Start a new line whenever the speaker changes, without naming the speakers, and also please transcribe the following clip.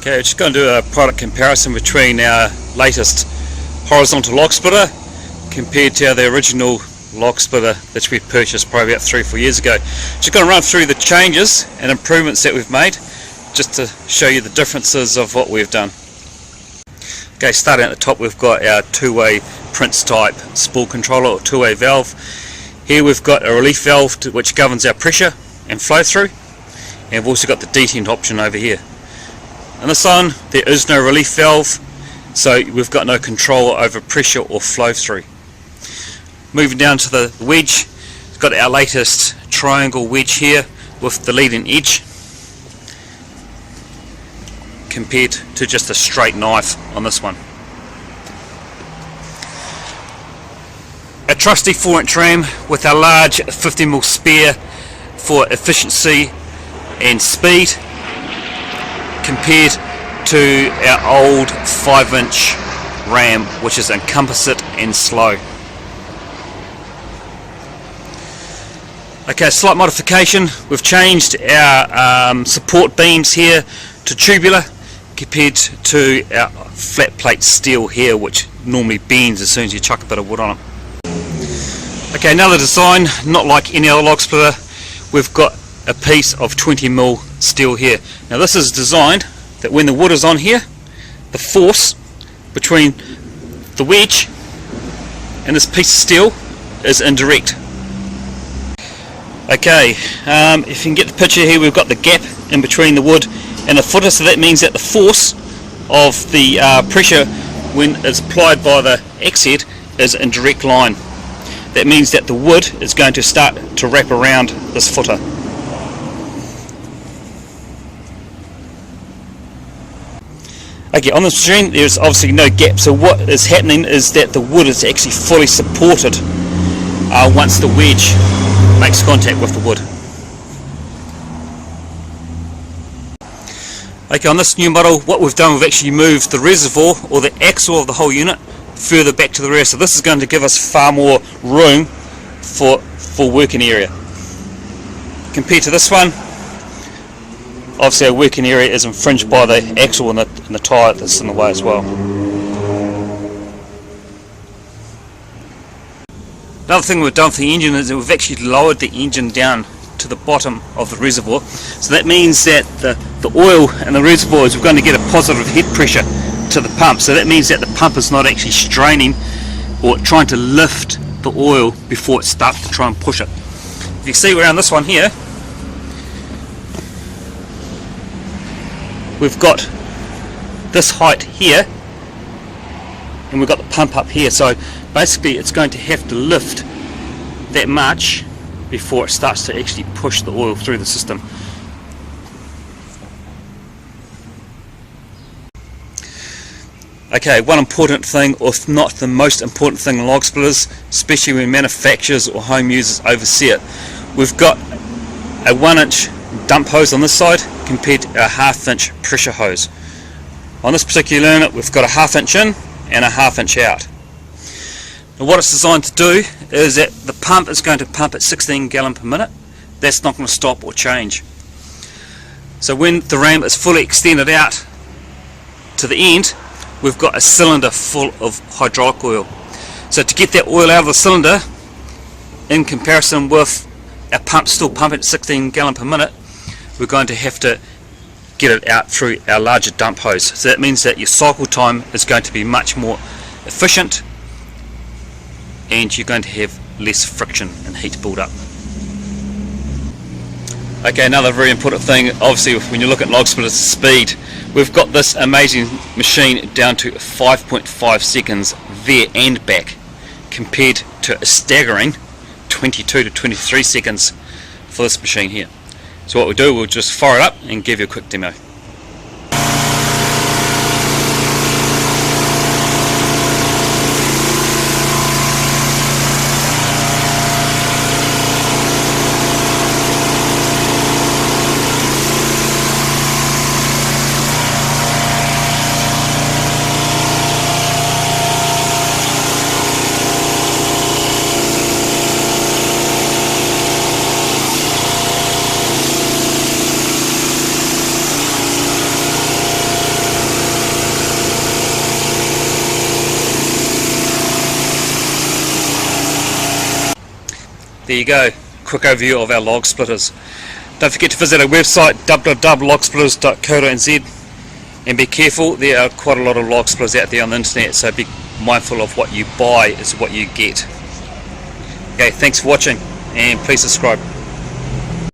Okay, just going to do a product comparison between our latest horizontal log splitter compared to the original log splitter that we purchased probably about 3 or 4 years ago. Just going to run through the changes and improvements that we've made just to show you the differences of what we've done. Okay, starting at the top, we've got our two-way Prince type spool controller or two-way valve. Here we've got a relief valve which governs our pressure and flow through, and we've also got the detent option over here. On this one there is no relief valve, so we've got no control over pressure or flow through. Moving down to the wedge, we've got our latest triangle wedge here with the leading edge compared to just a straight knife on this one. A trusty 4-inch ram with a large 50mm spare for efficiency and speed compared to our old 5-inch ram which is incompetent and slow. Okay, slight modification. We've changed our support beams here to tubular compared to our flat plate steel here, which normally bends as soon as you chuck a bit of wood on it. Okay, another design, not like any other log splitter. We've got a piece of 20mm steel here. Now this is designed that when the wood is on here, the force between the wedge and this piece of steel is indirect. Okay, if you can get the picture here, we've got the gap in between the wood and the footer, so that means that the force of the pressure when it's applied by the axe head is in direct line. That means that the wood is going to start to wrap around this footer. Okay, on this machine there's obviously no gap, so what is happening is that the wood is actually fully supported once the wedge makes contact with the wood. Okay, on this new model, what we've done, we've actually moved the reservoir or the axle of the whole unit further back to the rear, so this is going to give us far more room for working area. Compared to this one, obviously our working area is infringed by the axle and the tyre that's in the way as well. Another thing we've done for the engine is that we've actually lowered the engine down to the bottom of the reservoir, so that means that the oil in the reservoir is going to get a positive head pressure to the pump, so that means that the pump is not actually straining or trying to lift the oil before it starts to try and push it. If you see around this one here, we've got this height here and we've got the pump up here, so basically it's going to have to lift that much before it starts to actually push the oil through the system. Okay, one important thing, or if not the most important thing in log splitters, especially when manufacturers or home users oversee it, we've got a 1-inch dump hose on this side compared to a 1/2-inch pressure hose. On this particular unit we've got a 1/2 inch in and a 1/2 inch out. Now what it's designed to do is that the pump is going to pump at 16 gallon per minute. That's not going to stop or change. So when the ram is fully extended out to the end, we've got a cylinder full of hydraulic oil. So to get that oil out of the cylinder, in comparison with our pump still pumping at 16 gallon per minute, we're going to have to get it out through our larger dump hose. So that means that your cycle time is going to be much more efficient and you're going to have less friction and heat build up. Okay, another very important thing, obviously when you look at log splitters, speed. We've got this amazing machine down to 5.5 seconds there and back compared to a staggering 22 to 23 seconds for this machine here. So what we'll do, we'll just fire it up and give you a quick demo. there you go, quick overview of our log splitters. Don't forget to visit our website www.logsplitters.co.nz, and be careful, there are quite a lot of log splitters out there on the internet, so be mindful of what you buy is what you get. Okay, thanks for watching, and please subscribe.